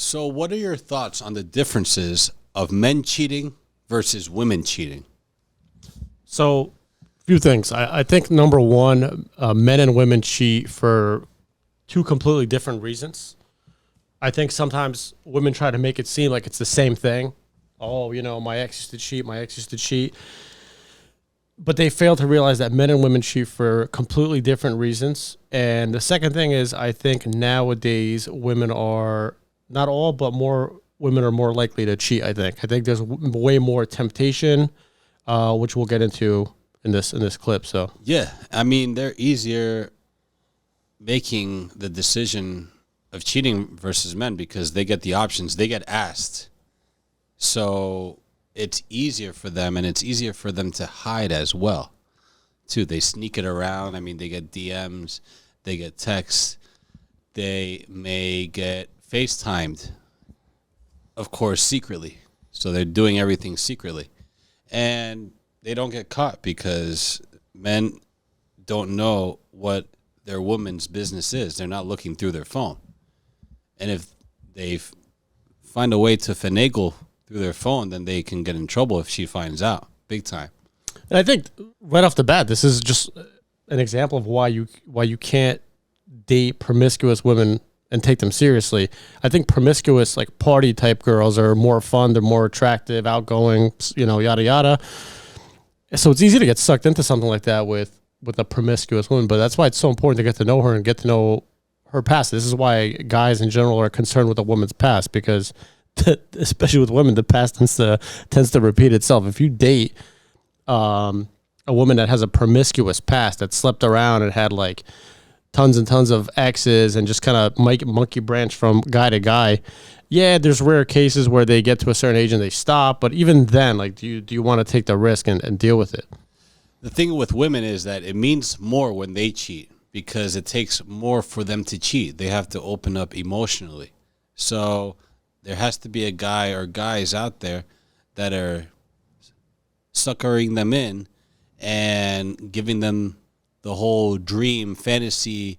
So, what are your thoughts on the differences of men cheating versus women cheating? So, a few things. I think number one, men and women cheat for two completely different reasons. I think sometimes women try to make it seem like it's the same thing. Oh, my ex used to cheat, my ex used to cheat. But they fail to realize that men and women cheat for completely different reasons. And the second thing is, I think nowadays women are, not all, but more women are more likely to cheat, I think there's way more temptation, which we'll get into in this clip. So Yeah, I mean, they're easier making the decision of cheating versus men because they get the options, they get asked. So it's easier for them, and it's easier for them to hide as well, too. They sneak it around. I mean, they get DMs, they get texts, they may get FaceTimed, of course, secretly. So they're doing everything secretly. And they don't get caught because men don't know what their woman's business is. They're not looking through their phone. And if they find a way to finagle through their phone, then they can get in trouble if she finds out, big time. And I think right off the bat, this is just an example of why you can't date promiscuous women and take them seriously. I think promiscuous, like party type girls, are more fun. They're more attractive, outgoing, yada yada. So it's easy to get sucked into something like that with a promiscuous woman. But that's why it's so important to get to know her and get to know her past. This is why guys in general are concerned with a woman's past, because especially with women, the past tends to repeat itself. If you date a woman that has a promiscuous past, that slept around and had like tons and tons of exes and just kind of monkey branch from guy to guy, yeah, there's rare cases where they get to a certain age and they stop. But even then, like, do you want to take the risk and deal with it? The thing with women is that it means more when they cheat because it takes more for them to cheat. They have to open up emotionally. So there has to be a guy or guys out there that are suckering them in and giving them the whole dream fantasy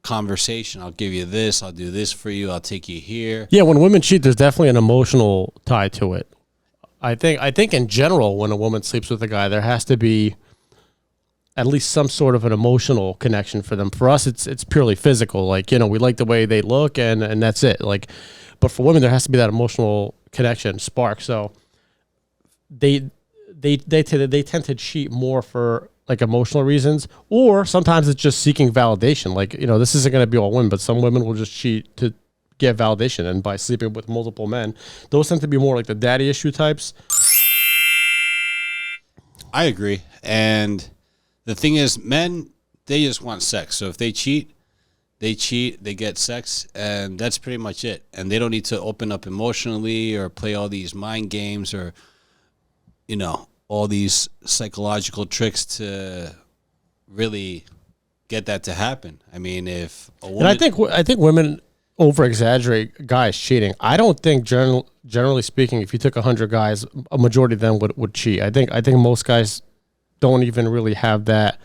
conversation. I'll give you this. I'll do this for you. I'll take you here. Yeah, when women cheat, there's definitely an emotional tie to it. I think in general, when a woman sleeps with a guy, there has to be at least some sort of an emotional connection for them. For us, it's purely physical. Like, we like the way they look and that's it. Like, but for women, there has to be that emotional connection, spark. So they tend to cheat more for like emotional reasons, or sometimes it's just seeking validation. Like, this isn't going to be all women, but some women will just cheat to get validation. And by sleeping with multiple men, those tend to be more like the daddy issue types. I agree. And the thing is, men, they just want sex. So if they cheat, they get sex, and that's pretty much it. And they don't need to open up emotionally or play all these mind games or, all these psychological tricks to really get that to happen. I mean, if a woman... And I think women over-exaggerate guys cheating. I don't think, generally speaking, if you took 100 guys, a majority of them would cheat. I think most guys don't even really have that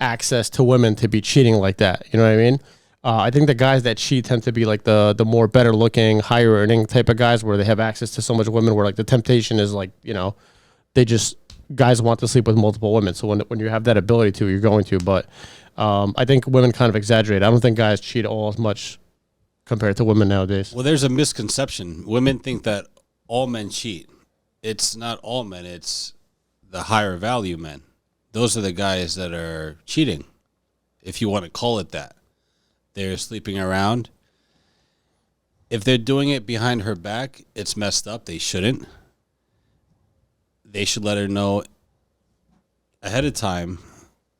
access to women to be cheating like that. You know what I mean? I think the guys that cheat tend to be like the more better looking, higher earning type of guys where they have access to so much women, where like the temptation is like, guys want to sleep with multiple women. So when you have that ability to, you're going to. But I think women kind of exaggerate. I don't think guys cheat all as much compared to women nowadays. Well, there's a misconception. Women think that all men cheat. It's not all men. It's the higher value men. Those are the guys that are cheating, if you want to call it that. They're sleeping around. If they're doing it behind her back, it's messed up. They shouldn't. They should let her know ahead of time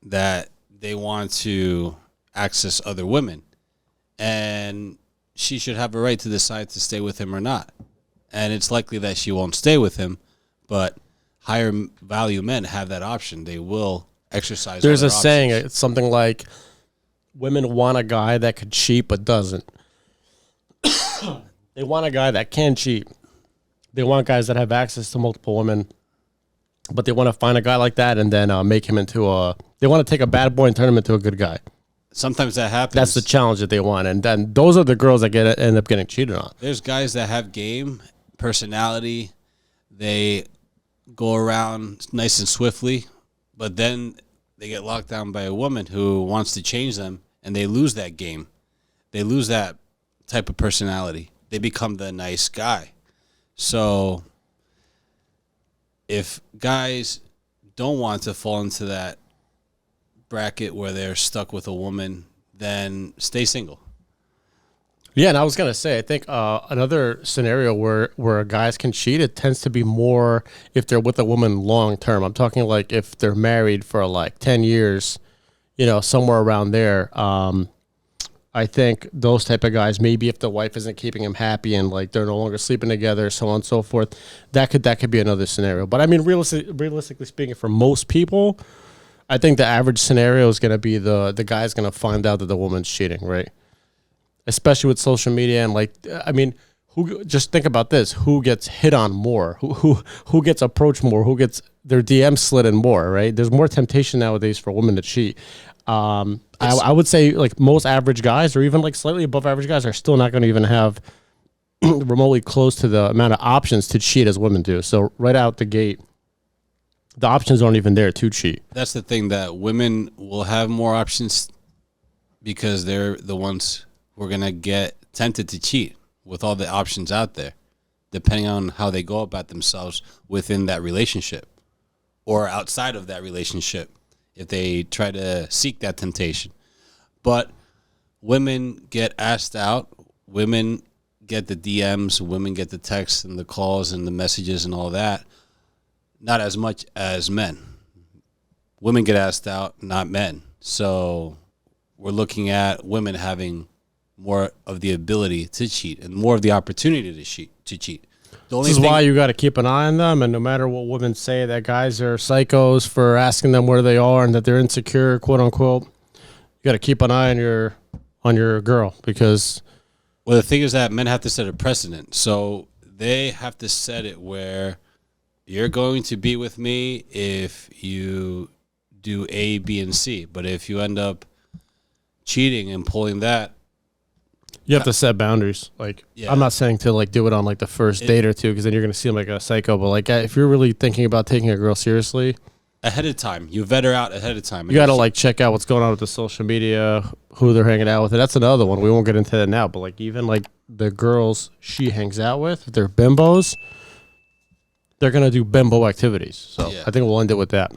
that they want to access other women. And she should have a right to decide to stay with him or not. And it's likely that she won't stay with him, but higher value men have that option. They will exercise. There's a options. saying, it's something like, women want a guy that could cheat but doesn't. They want a guy that can cheat. They want guys that have access to multiple women, but they want to find a guy like that and then make him into they want to take a bad boy and turn him into a good guy. sometimes that happens. That's the challenge that they want, and then those are the girls that end up getting cheated on. There's guys that have game, personality. They go around nice and swiftly, but then they get locked down by a woman who wants to change them, and they lose that game. They lose that type of personality. They become the nice guy. So if guys don't want to fall into that bracket where they're stuck with a woman, then stay single. Yeah, and I was gonna say, I think another scenario where guys can cheat, it tends to be more if they're with a woman long term. I'm talking like if they're married for like 10 years, somewhere around there. I think those type of guys, maybe if the wife isn't keeping him happy and like they're no longer sleeping together, so on and so forth, that could be another scenario. But I mean, realistically speaking, for most people, I think the average scenario is going to be the guy's going to find out that the woman's cheating, right? Especially with social media and like, I mean, just think about this: who gets hit on more? Who gets approached more? Who gets their DM slid in more? Right? There's more temptation nowadays for women to cheat. I would say like most average guys, or even like slightly above average guys, are still not going to even have remotely close to the amount of options to cheat as women do. So right out the gate, the options aren't even there to cheat. That's the thing, that women will have more options because they're the ones who are going to get tempted to cheat with all the options out there, depending on how they go about themselves within that relationship or outside of that relationship, if they try to seek that temptation. But women get asked out, women get the DMs, women get the texts and the calls and the messages and all that, not as much as men. Women get asked out, not men. So we're looking at women having more of the ability to cheat and more of the opportunity to cheat. This is why you got to keep an eye on them, and no matter what women say that guys are psychos for asking them where they are and that they're insecure, quote unquote, you got to keep an eye on your girl, because well, the thing is that men have to set a precedent. So they have to set it where you're going to be with me if you do A, B, and C. But if you end up cheating and pulling that, you have to set boundaries. Like, yeah. I'm not saying to like do it on like the first date or two, because then you're going to seem like a psycho. But like, if you're really thinking about taking a girl seriously, ahead of time, you vet her out ahead of time. You got to like check out what's going on with the social media, who they're hanging out with. And that's another one. We won't get into that now. But like, even like the girls she hangs out with, if they're bimbos, they're going to do bimbo activities. So yeah. I think we'll end it with that.